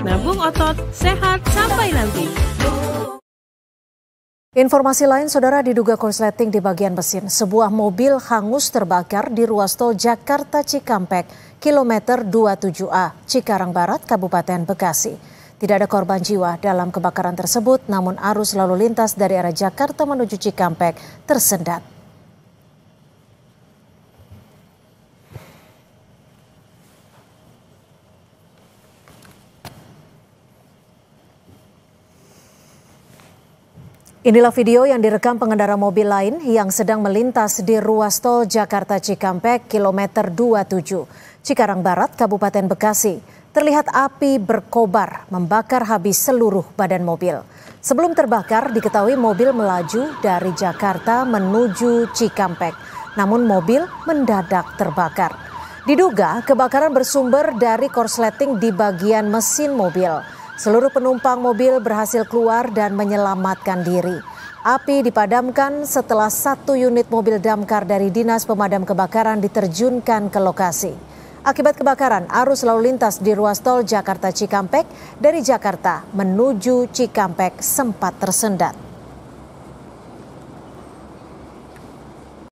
nabung otot, sehat sampai nanti. Informasi lain, saudara, diduga korsleting di bagian mesin. Sebuah mobil hangus terbakar di ruas tol Jakarta Cikampek, kilometer 27A, Cikarang Barat, Kabupaten Bekasi. Tidak ada korban jiwa dalam kebakaran tersebut, namun arus lalu lintas dari arah Jakarta menuju Cikampek tersendat. Inilah video yang direkam pengendara mobil lain yang sedang melintas di ruas tol Jakarta Cikampek, kilometer 27, Cikarang Barat, Kabupaten Bekasi. Terlihat api berkobar membakar habis seluruh badan mobil. Sebelum terbakar, diketahui mobil melaju dari Jakarta menuju Cikampek. Namun mobil mendadak terbakar. Diduga kebakaran bersumber dari korsleting di bagian mesin mobil. Seluruh penumpang mobil berhasil keluar dan menyelamatkan diri. Api dipadamkan setelah 1 unit mobil damkar dari Dinas Pemadam Kebakaran diterjunkan ke lokasi. Akibat kebakaran, arus lalu lintas di ruas tol Jakarta Cikampek dari Jakarta menuju Cikampek sempat tersendat.